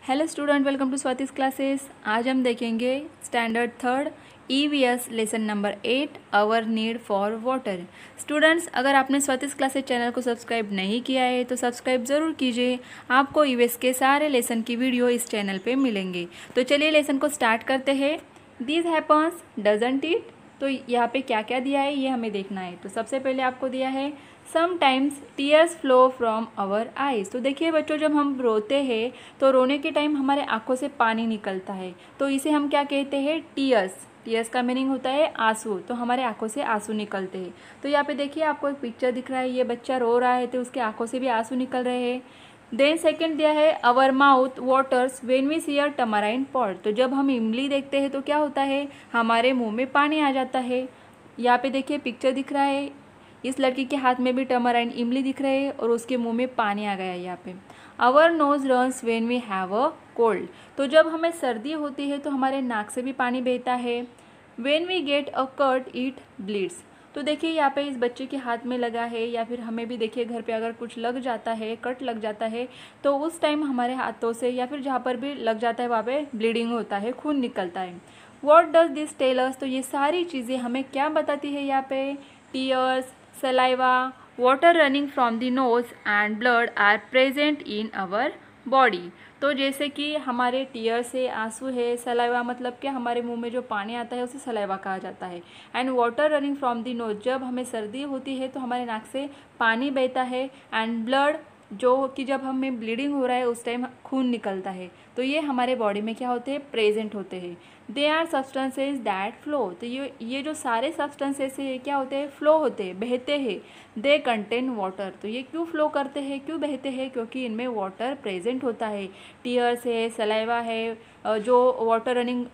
Hello student, welcome to Swati's classes. आज हम देखेंगे standard third EVS lesson number 8 our need for water. Students, अगर आपने स्वातिस क्लासेस चैनल को सब्सक्राइब नहीं किया है तो सब्सक्राइब ज़रूर कीजिए। आपको ईवीएस के सारे लेसन की वीडियो इस चैनल पे मिलेंगे। तो चलिए लेसन को स्टार्ट करते हैं। This happens doesn't it. तो यहाँ पे क्या क्या दिया है ये हमें देखना है। तो सबसे पहले आपको दिया है sometimes tears flow from our eyes. तो देखिए बच्चों, जब हम रोते हैं तो रोने के टाइम हमारे आंखों से पानी निकलता है, तो इसे हम क्या कहते हैं? टीयर्स। टीयर्स का मीनिंग होता है आंसू। तो हमारे आंखों से आंसू निकलते हैं। तो यहाँ पे देखिए आपको एक पिक्चर दिख रहा है, ये बच्चा रो रहा है तो उसके आंखों से भी आंसू निकल रहे हैं। देन सेकेंड दिया है our mouth waters when we see a tamarind pot. तो जब हम इमली देखते हैं तो क्या होता है? हमारे मुंह में पानी आ जाता है। यहाँ पे देखिए पिक्चर दिख रहा है, इस लड़की के हाथ में भी टमाराइन इमली दिख रहे हैं और उसके मुंह में पानी आ गया है यहाँ पे। Our nose runs when we have a cold. तो जब हमें सर्दी होती है तो हमारे नाक से भी पानी बहता है। When we get a cut it bleeds. तो देखिए यहाँ पे इस बच्चे के हाथ में लगा है, या फिर हमें भी देखिए घर पे अगर कुछ लग जाता है, कट लग जाता है, तो उस टाइम हमारे हाथों से या फिर जहाँ पर भी लग जाता है वहाँ पे ब्लीडिंग होता है, खून निकलता है। What does this tell us? तो ये सारी चीज़ें हमें क्या बताती है यहाँ पे? Tears, saliva, water running from the nose and blood are present in our body. तो जैसे कि हमारे टीयर से आंसू है, सलाइवा मतलब कि हमारे मुंह में जो पानी आता है उसे सलाइवा कहा जाता है। And water running from the knows, जब हमें सर्दी होती है तो हमारे नाक से पानी बहता है। एंड ब्लड, जो कि जब हमें ब्लीडिंग हो रहा है उस टाइम खून निकलता है। तो ये हमारे बॉडी में क्या होते हैं? प्रेजेंट होते हैं। They are substances that flow. तो ये जो सारे सब्सटेंसेस है ये क्या होते हैं? फ्लो होते हैं, बहते हैं। They contain water. तो ये क्यों फ्लो करते हैं, क्यों बहते हैं? क्योंकि इनमें वाटर प्रेजेंट होता है। टीयर्स है, सलाइवा है, जो वाटर रनिंग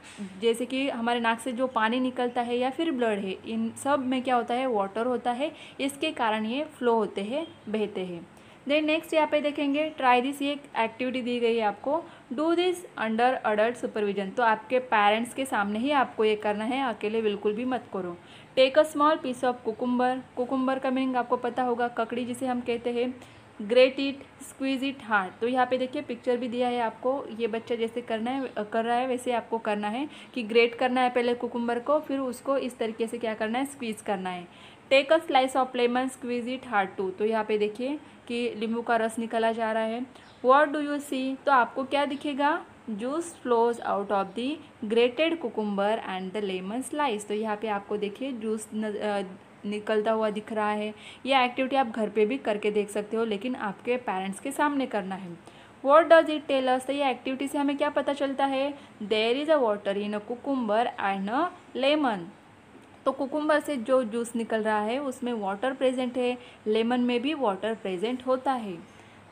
जैसे कि हमारे नाक से जो पानी निकलता है या फिर ब्लड है, इन सब में क्या होता है? वाटर होता है। इसके कारण ये फ्लो होते हैं, बहते हैं। देन नेक्स्ट यहाँ पे देखेंगे ट्राई दिस। ये एक एक्टिविटी दी गई है आपको। Do this under adult supervision. तो आपके पेरेंट्स के सामने ही आपको ये करना है, अकेले बिल्कुल भी मत करो। Take a small piece of cucumber. Cucumber का मीनिंग आपको पता होगा, ककड़ी जिसे हम कहते हैं। Grate it, squeeze it hard. तो यहाँ पे देखिए पिक्चर भी दिया है आपको। ये बच्चा जैसे कर रहा है वैसे आपको करना है कि ग्रेट करना है पहले कुकुम्बर को, फिर उसको इस तरीके से क्या करना है? स्क्वीज करना है। Take a slice of lemon, squeeze it hard too. तो यहाँ पे देखिए कि नींबू का रस निकला जा रहा है। What do you see? तो आपको क्या दिखेगा? Juice flows out of the grated cucumber and the lemon slice. तो यहाँ पे आपको देखिए जूस निकलता हुआ दिख रहा है। यह एक्टिविटी आप घर पे भी करके देख सकते हो, लेकिन आपके पेरेंट्स के सामने करना है। What does it tell us? तो ये एक्टिविटी से हमें क्या पता चलता है? There is a water in a cucumber and a lemon. तो कुकुम्बर से जो जूस निकल रहा है उसमें वाटर प्रेजेंट है, लेमन में भी वाटर प्रेजेंट होता है।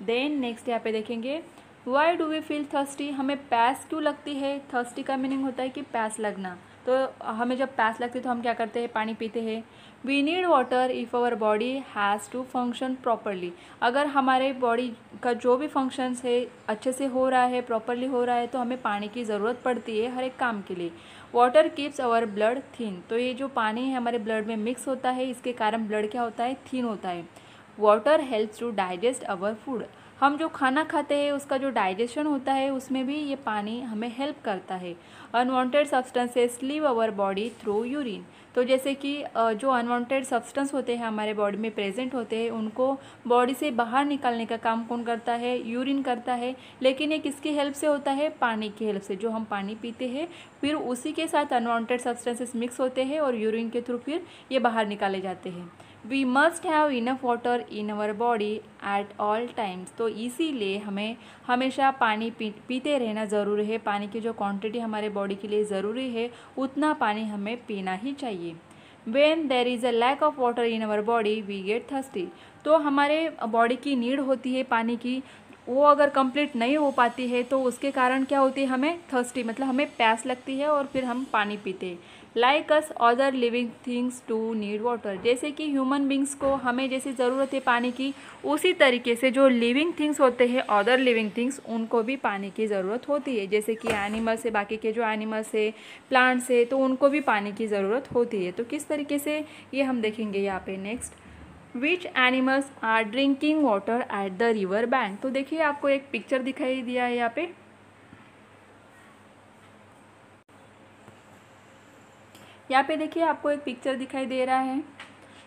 देन नेक्स्ट यहाँ पे देखेंगे why do we feel thirsty. हमें प्यास क्यों लगती है? थर्स्टी का मीनिंग होता है कि प्यास लगना। तो हमें जब प्यास लगती है तो हम क्या करते हैं? पानी पीते हैं। We need water if our body has to function properly. अगर हमारे बॉडी का जो भी फंक्शंस है अच्छे से हो रहा है, प्रॉपरली हो रहा है, तो हमें पानी की ज़रूरत पड़ती है हर एक काम के लिए। Water keeps our blood thin. तो ये जो पानी है हमारे ब्लड में मिक्स होता है, इसके कारण ब्लड क्या होता है? थिन होता है। Water helps to digest our food. हम जो खाना खाते हैं उसका जो डाइजेशन होता है उसमें भी ये पानी हमें हेल्प करता है। Unwanted substances leave our body through urine. तो जैसे कि जो अनवांटेड सब्सटेंस होते हैं हमारे बॉडी में प्रेजेंट होते हैं, उनको बॉडी से बाहर निकालने का काम कौन करता है? यूरिन करता है। लेकिन ये किसकी हेल्प से होता है? पानी की हेल्प से। जो हम पानी पीते हैं फिर उसी के साथ अनवांटेड सब्सटेंसेस मिक्स होते हैं और यूरिन के थ्रू फिर ये बाहर निकाले जाते हैं। We must have enough water in our body at all times. तो इसीलिए हमें हमेशा पानी पीते रहना ज़रूरी है। पानी की जो क्वांटिटी हमारे बॉडी के लिए ज़रूरी है उतना पानी हमें पीना ही चाहिए। When there is a lack of water in our body we get thirsty. तो हमारे बॉडी की नीड होती है पानी की, वो अगर कंप्लीट नहीं हो पाती है तो उसके कारण क्या होती है? हमें थर्स्टी मतलब हमें प्यास लगती है और फिर हम पानी पीते हैं। Like us other living things too need water. जैसे कि ह्यूमन बींग्स को हमें जैसे ज़रूरत है पानी की, उसी तरीके से जो लिविंग थिंग्स होते हैं, अदर लिविंग थिंग्स, उनको भी पानी की ज़रूरत होती है। जैसे कि एनिमल्स है, बाकी के जो एनिमल्स है, प्लांट्स है, तो उनको भी पानी की ज़रूरत होती है। तो किस तरीके से ये हम देखेंगे यहाँ पे next. Which animals are drinking water at the river bank. तो देखिए आपको एक पिक्चर दिखाई दिया है यहाँ पे। यहाँ पे देखिए आपको एक पिक्चर दिखाई दे रहा है,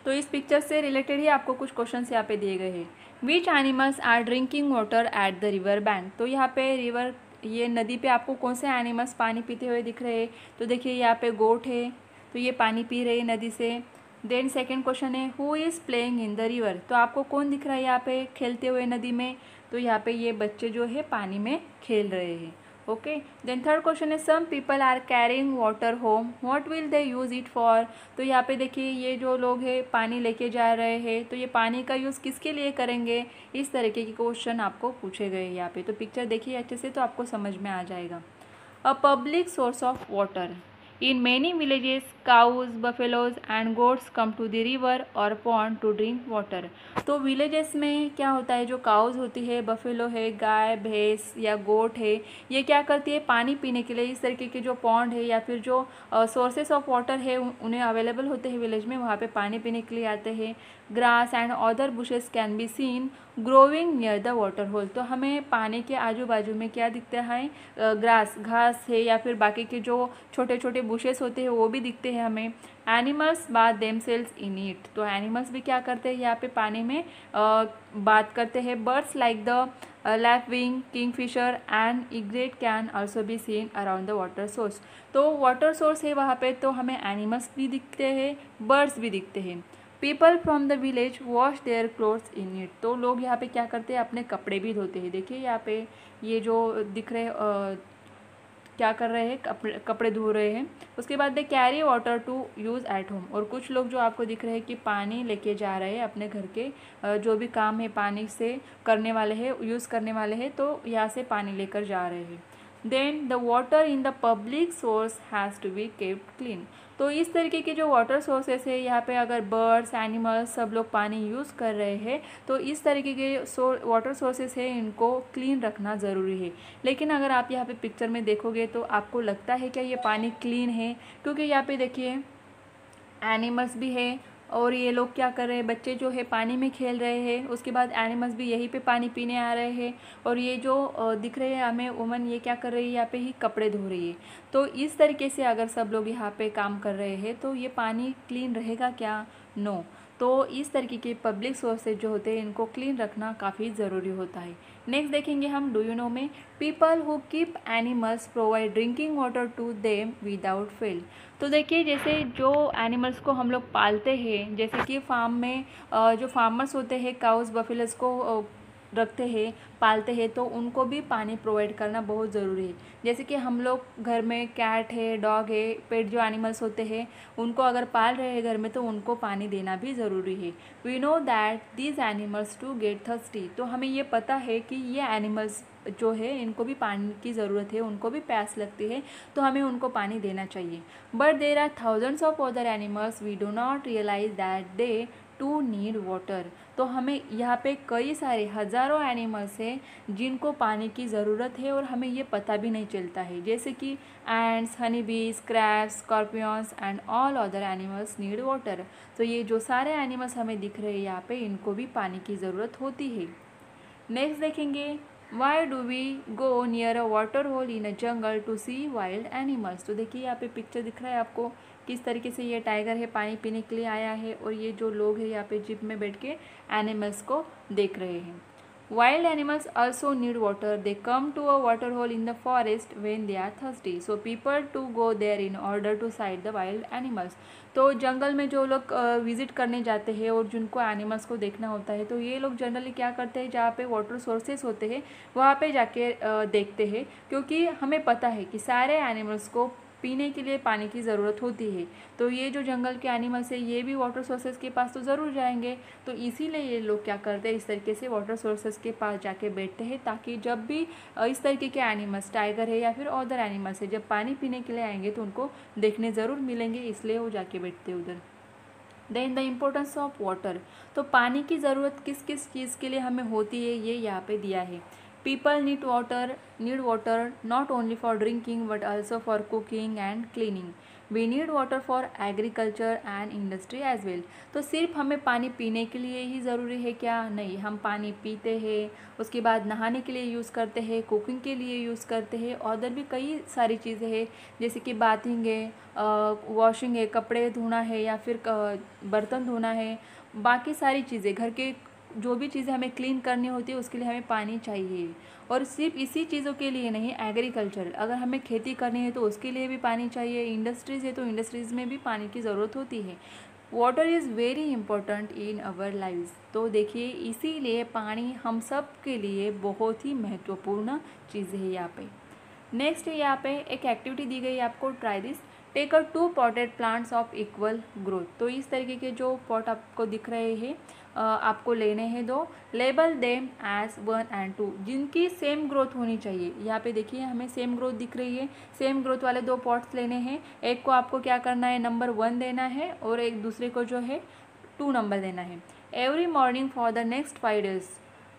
तो इस पिक्चर से रिलेटेड ही आपको कुछ क्वेश्चंस यहाँ पे दिए गए हैं। Which animals are drinking water at the river bank. तो यहाँ पे रिवर, ये नदी पे आपको कौन से एनिमल्स पानी पीते हुए दिख रहे हैं। तो देखिए यहाँ पे गोट है, तो ये पानी पी रहे हैं नदी से। देन सेकेंड क्वेश्चन है who is playing in the river. तो आपको कौन दिख रहा है यहाँ पे खेलते हुए नदी में। तो यहाँ पे ये बच्चे जो है पानी में खेल रहे हैं। ओके, देन थर्ड क्वेश्चन है some people are carrying water home, what will they use it for. तो यहाँ पे देखिए ये जो लोग हैं पानी लेके जा रहे हैं, तो ये पानी का यूज़ किसके लिए करेंगे। इस तरीके के क्वेश्चन आपको पूछे गए यहाँ पे। तो पिक्चर देखिए अच्छे से तो आपको समझ में आ जाएगा। A public source of water. In many villages, cows, buffaloes and goats come to the river or pond to drink water. तो विलेजेस में क्या होता है, जो काउज होती है, बफेलो है, गाय भैंस या गोट है, ये क्या करती है पानी पीने के लिए इस तरीके के जो पॉन्ड है या फिर जो सोर्सेस ऑफ वाटर है उन्हें अवेलेबल होते हैं विलेज में, वहाँ पे पानी पीने के लिए आते हैं। Grass and other bushes can be seen growing near the water hole. तो हमें पानी के आजू बाजू में क्या दिखता है, ग्रास, घास है या फिर बाकी के जो छोटे छोटे बुशेस होते हैं वो भी दिखते हैं हमें। Animals bath themselves in it. तो एनिमल्स भी क्या करते हैं यहाँ पे पानी में बात करते हैं। Birds like the lapwing, Kingfisher and egret can also be seen around the water source. तो वाटर सोर्स है वहाँ पे, तो हमें एनिमल्स भी दिखते हैं, बर्ड्स भी दिखते हैं। People from the village wash their clothes in it. तो लोग यहाँ पे क्या करते हैं, अपने कपड़े भी धोते हैं। देखिए यहाँ पे ये जो दिख रहे क्या कर रहे हैं, कपड़े धो रहे हैं। उसके बाद they carry water to use at home. और कुछ लोग जो आपको दिख रहे हैं कि पानी लेके जा रहे हैं अपने घर के जो भी काम है पानी से करने वाले हैं, यूज़ करने वाले हैं, तो यहाँ से पानी लेकर जा रहे हैं। Then the water in the public source has to be kept clean. तो इस तरीके के जो वाटर सोर्सेस है यहाँ पे, अगर बर्ड्स, एनिमल्स सब लोग पानी यूज़ कर रहे हैं, तो इस तरीके के वाटर सोर्सेस है इनको क्लीन रखना ज़रूरी है। लेकिन अगर आप यहाँ पे पिक्चर में देखोगे तो आपको लगता है क्या ये पानी क्लीन है, क्योंकि यहाँ पे देखिए एनिमल्स भी है और ये लोग क्या कर रहे हैं, बच्चे जो है पानी में खेल रहे हैं। उसके बाद एनिमल्स भी यहीं पे पानी पीने आ रहे हैं। और ये जो दिख रहे हैं हमें वुमन, ये क्या कर रही है, यहाँ पे ही कपड़े धो रही है। तो इस तरीके से अगर सब लोग यहाँ पे काम कर रहे हैं तो ये पानी क्लीन रहेगा क्या, नो। तो इस तरीके के पब्लिक सोर्सेज जो होते हैं इनको क्लीन रखना काफ़ी ज़रूरी होता है। नेक्स्ट देखेंगे हम डू यू नो में, people who keep animals provide drinking water to them without fail. तो देखिए जैसे जो एनिमल्स को हम लोग पालते हैं, जैसे कि फार्म में जो फार्मर्स होते हैं काउस बफेलोस को रखते हैं, पालते हैं, तो उनको भी पानी प्रोवाइड करना बहुत ज़रूरी है। जैसे कि हम लोग घर में कैट है, डॉग है, पेट जो एनिमल्स होते हैं उनको अगर पाल रहे हैं घर में, तो उनको पानी देना भी ज़रूरी है। We know that these animals too get thirsty. तो हमें ये पता है कि ये एनिमल्स जो है इनको भी पानी की ज़रूरत है, उनको भी प्यास लगती है, तो हमें उनको पानी देना चाहिए। But there are thousands of other animals we do not realise that they too need water. तो हमें यहाँ पे कई सारे हज़ारों एनिमल्स हैं जिनको पानी की ज़रूरत है और हमें ये पता भी नहीं चलता है। जैसे कि ants, honey bees, crabs, scorpions and all other animals need water. तो ये जो सारे एनिमल्स हमें दिख रहे हैं यहाँ पे, इनको भी पानी की ज़रूरत होती है। नेक्स्ट देखेंगे, why do we go near a water hole in a jungle to see wild animals. तो देखिए यहाँ पे पिक्चर दिख रहा है आपको किस तरीके से ये टाइगर है पानी पीने के लिए आया है और ये जो लोग हैं यहाँ पे जिप में बैठ के एनिमल्स को देख रहे हैं। Wild animals also need water. They come to a water hole in the forest when they are thirsty. So people to go there in order to sight the wild animals. तो जंगल में जो लोग visit करने जाते हैं और जिनको animals को देखना होता है, तो ये लोग जनरली क्या करते हैं, जहाँ पे वाटर सोर्सेस होते हैं वहाँ पे जाके देखते हैं, क्योंकि हमें पता है कि सारे एनिमल्स को पीने के लिए पानी की ज़रूरत होती है। तो ये जो जंगल के एनिमल्स है ये भी वाटर सोर्सेज के पास तो ज़रूर जाएंगे, तो इसीलिए ये लोग क्या करते हैं, इस तरीके से वाटर सोर्सेज के पास जाके बैठते हैं, ताकि जब भी इस तरीके के एनिमल्स, टाइगर है या फिर अदर एनिमल्स है, जब पानी पीने के लिए आएंगे तो उनको देखने ज़रूर मिलेंगे, इसलिए वो जाके बैठते हैं उधर। Then the importance of water. तो पानी की ज़रूरत किस किस चीज़ के लिए हमें होती है ये यहाँ पे दिया है। People need water not only for drinking but also for cooking and cleaning. We need water for agriculture and industry as well. तो सिर्फ हमें पानी पीने के लिए ही ज़रूरी है क्या? नहीं, हम पानी पीते हैं, उसके बाद नहाने के लिए यूज़ करते हैं, कुकिंग के लिए यूज़ करते हैं, और भी कई सारी चीज़ें हैं जैसे कि बाथिंग है, वॉशिंग है, कपड़े धोना है, या फिर बर्तन धोना है, बाकी सारी चीज़ें घर के जो भी चीज़ें हमें क्लीन करनी होती है उसके लिए हमें पानी चाहिए। और सिर्फ इसी चीज़ों के लिए नहीं, एग्रीकल्चर अगर हमें खेती करनी है तो उसके लिए भी पानी चाहिए, इंडस्ट्रीज़ है तो इंडस्ट्रीज़ में भी पानी की ज़रूरत होती है। Water is very important in our lives. तो देखिए इसीलिए पानी हम सब के लिए बहुत ही महत्वपूर्ण चीज़ है यहाँ पे। नेक्स्ट है यहाँ पे एक एक्टिविटी दी गई है आपको, try this, take a 2 potted plants of equal growth. तो इस तरीके के जो पॉट आपको दिख रहे हैं आपको लेने हैं 2, लेबल देम एज 1 and 2, जिनकी सेम ग्रोथ होनी चाहिए। यहाँ पे देखिए हमें सेम ग्रोथ दिख रही है, सेम ग्रोथ वाले 2 पॉट्स लेने हैं। एक को आपको क्या करना है, नंबर 1 देना है, और एक दूसरे को जो है 2 नंबर देना है। Every morning for the next 5 days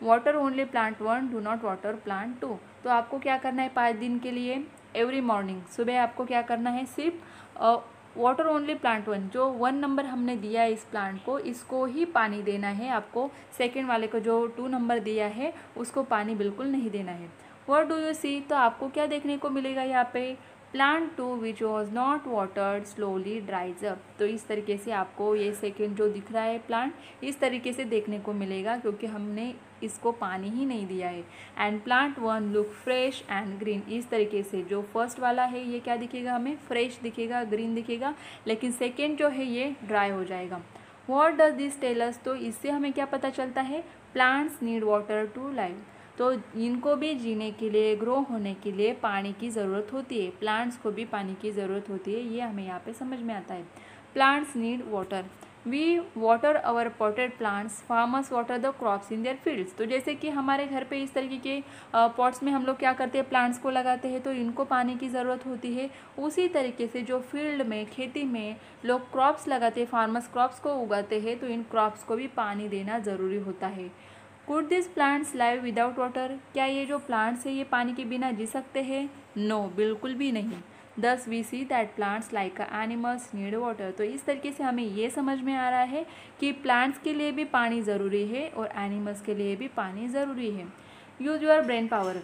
water only plant 1, do not water plant 2। तो आपको क्या करना है 5 दिन के लिए, एवरी मॉर्निंग सुबह आपको क्या करना है, सिर्फ वाटर ओनली प्लांट 1, जो 1 नंबर हमने दिया है इस प्लांट को, इसको ही पानी देना है आपको। सेकेंड वाले को जो 2 नंबर दिया है उसको पानी बिल्कुल नहीं देना है। व्हाट डू यू सी, तो आपको क्या देखने को मिलेगा यहाँ पे, plant 2 which was not watered slowly ड्राइज up. तो इस तरीके से आपको ये सेकेंड जो दिख रहा है प्लांट इस तरीके से देखने को मिलेगा क्योंकि हमने इसको पानी ही नहीं दिया है। And plant 1 look fresh and green, इस तरीके से जो फर्स्ट वाला है ये क्या दिखेगा, हमें फ्रेश दिखेगा, ग्रीन दिखेगा, लेकिन सेकेंड जो है ये ड्राई हो जाएगा। What does this tell us, तो इससे हमें क्या पता चलता है, plants need water to live. तो इनको भी जीने के लिए, ग्रो होने के लिए पानी की ज़रूरत होती है, प्लांट्स को भी पानी की ज़रूरत होती है, ये हमें यहाँ पे समझ में आता है। Plants need water, we water our potted plants, farmers water the crops in their fields. तो जैसे कि हमारे घर पे इस तरीके के पॉट्स में हम लोग क्या करते हैं, प्लांट्स को लगाते हैं तो इनको पानी की ज़रूरत होती है। उसी तरीके से जो फील्ड में, खेती में लोग क्रॉप्स लगाते हैं, फार्मर्स क्रॉप्स को उगाते हैं, तो इन क्रॉप्स को भी पानी देना ज़रूरी होता है। Could this plants live without water, क्या ये जो प्लांट्स है ये पानी के बिना जी सकते हैं? नो, बिल्कुल भी नहीं। Thus we see that plants like animals need water. तो इस तरीके से हमें ये समझ में आ रहा है कि प्लांट्स के लिए भी पानी ज़रूरी है और एनिमल्स के लिए भी पानी ज़रूरी है। Use your brain power,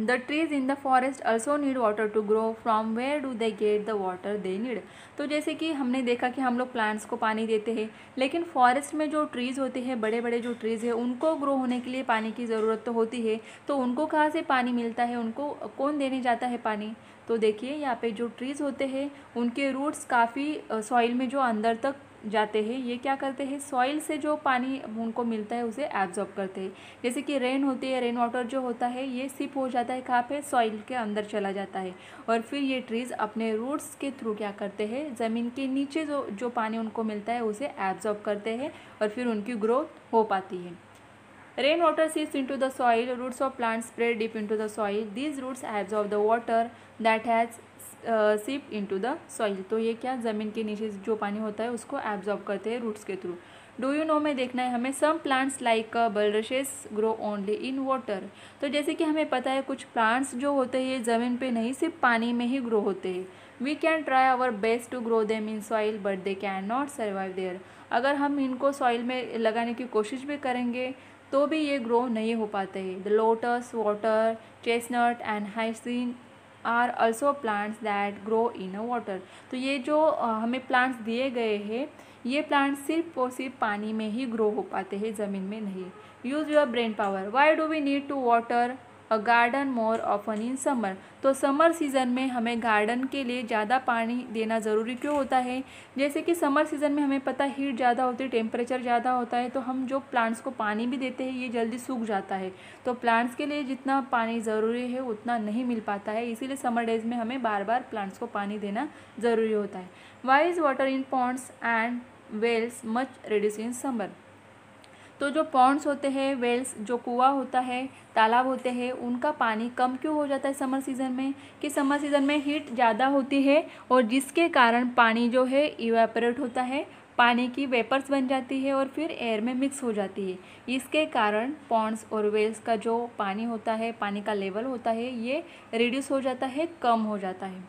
the trees in the forest also need water to grow, from where do they get the water they need. तो जैसे कि हमने देखा कि हम लोग प्लांट्स को पानी देते हैं, लेकिन फॉरेस्ट में जो ट्रीज़ होते हैं, बड़े बड़े जो ट्रीज़ है, उनको ग्रो होने के लिए पानी की ज़रूरत तो होती है। तो उनको कहाँ से पानी मिलता है, उनको कौन देने जाता है पानी? तो देखिए यहाँ पे जो ट्रीज़ होते हैं उनके रूट्स काफ़ी सॉइल में जो अंदर तक जाते हैं, ये क्या करते हैं, सॉइल से जो पानी उनको मिलता है उसे एब्जॉर्ब करते हैं। जैसे कि रेन होती है, रेन वाटर जो होता है ये सिप हो जाता है कहाँ पे, सॉइल के अंदर चला जाता है, और फिर ये ट्रीज़ अपने रूट्स के थ्रू क्या करते हैं, ज़मीन के नीचे जो पानी उनको मिलता है उसे एब्जॉर्ब करते हैं और फिर उनकी ग्रोथ हो पाती है। Rain water seeps into the soil, roots of plants spread deep into the soil. These roots absorb the water that has seeped into the soil. तो ये क्या, ज़मीन के नीचे जो पानी होता है उसको एब्जॉर्ब करते हैं रूट्स के थ्रू। डू यू नो में देखना है हमें, some plants like bulrushes grow only in water. तो जैसे कि हमें पता है कुछ प्लांट्स जो होते हैं ज़मीन पे नहीं, सिर्फ पानी में ही ग्रो होते हैं। We can try our best to grow them in soil but they cannot नॉट सर्वाइव देयर। अगर हम इनको सॉइल में लगाने की कोशिश भी करेंगे तो भी ये ग्रो नहीं हो पाते हैं। The lotus, water, chestnut and hyacinth are also plants that grow in a water. तो ये जो हमें प्लांट्स दिए गए हैं ये प्लांट्स सिर्फ और सिर्फ पानी में ही ग्रो हो पाते हैं, ज़मीन में नहीं। Use your brain power, why do we need to water a garden more often in summer. तो समर सीज़न में हमें गार्डन के लिए ज़्यादा पानी देना ज़रूरी क्यों होता है? जैसे कि समर सीज़न में हमें पता है हीट ज़्यादा होती है, टेम्परेचर ज़्यादा होता है, तो हम जो प्लांट्स को पानी भी देते हैं ये जल्दी सूख जाता है। तो प्लांट्स के लिए जितना पानी ज़रूरी है उतना नहीं मिल पाता है, इसीलिए समर डेज़ में हमें बार बार प्लांट्स को पानी देना ज़रूरी होता है। Why is water in ponds and wells much reduce in summer. तो जो पॉन्ड्स होते हैं, वेल्स जो कुआं होता है, तालाब होते हैं, उनका पानी कम क्यों हो जाता है समर सीज़न में? कि समर सीज़न में हीट ज़्यादा होती है और जिसके कारण पानी जो है इवेपोरेट होता है, पानी की वेपर्स बन जाती है और फिर एयर में मिक्स हो जाती है। इसके कारण पॉन्ड्स और वेल्स का जो पानी होता है, पानी का लेवल होता है, ये रिड्यूस हो जाता है, कम हो जाता है।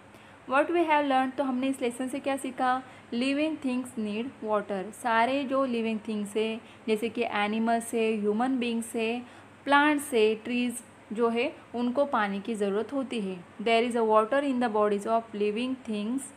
व्हाट वी हैव लर्न, तो हमने इस लेसन से क्या सीखा? Living things need water. सारे जो लिविंग थिंग्स है, जैसे कि एनिमल्स है, ह्यूमन बींग्स है, प्लांट्स है, ट्रीज जो है, उनको पानी की ज़रूरत होती है। There is a water in the bodies of living things,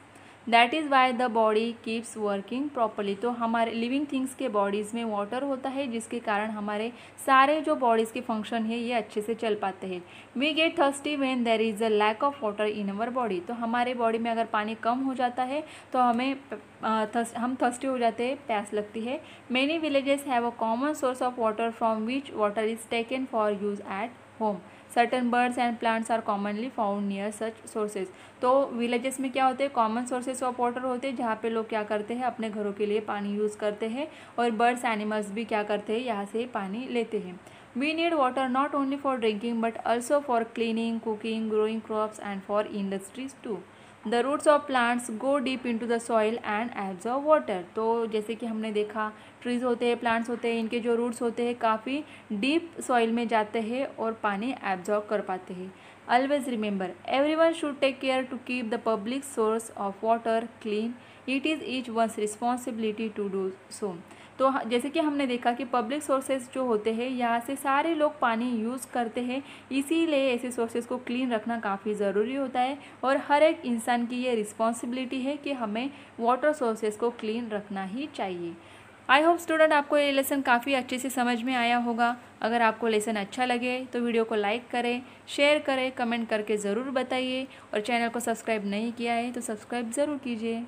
that is why the body keeps working properly. तो हमारे लिविंग थिंग्स के बॉडीज़ में वाटर होता है, जिसके कारण हमारे सारे जो बॉडीज़ के फंक्शन है ये अच्छे से चल पाते हैं। We get thirsty when there is a lack of water in our body. तो हमारे बॉडी में अगर पानी कम हो जाता है तो हम थर्स्टी हो जाते हैं, प्यास लगती है। Many villages have a common source of water from which water is taken for use at home. Certain birds and plants are commonly found near such sources. तो विलेजेस में क्या होते हैं? कॉमन सोर्सेज ऑफ वाटर होते हैं, जहाँ पे लोग क्या करते हैं? अपने घरों के लिए पानी यूज़ करते हैं, और बर्ड्स एनिमल्स भी क्या करते हैं? यहाँ से पानी लेते हैं। We need water not only for drinking but also for cleaning, cooking, growing crops and for industries too. The roots of plants go deep into the soil and absorb water. तो जैसे कि हमने देखा, ट्रीज़ होते हैं, plants होते हैं, इनके जो रूट्स होते हैं काफ़ी डीप सॉइल में जाते हैं और पानी एब्जॉर्ब कर पाते हैं। Always remember, everyone should take care to keep the public source of water clean. It is each one's responsibility to do so. तो जैसे कि हमने देखा कि पब्लिक सोर्सेज जो होते हैं, यहाँ से सारे लोग पानी यूज़ करते हैं, इसीलिए ऐसे सोर्सेज को क्लीन रखना काफ़ी ज़रूरी होता है, और हर एक इंसान की ये रिस्पॉन्सिबिलिटी है कि हमें वाटर सोर्सेज को क्लीन रखना ही चाहिए। आई होप स्टूडेंट आपको ये लेसन काफ़ी अच्छे से समझ में आया होगा। अगर आपको लेसन अच्छा लगे तो वीडियो को लाइक करें, शेयर करें, कमेंट करके ज़रूर बताइए, और चैनल को सब्सक्राइब नहीं किया है तो सब्सक्राइब ज़रूर कीजिए।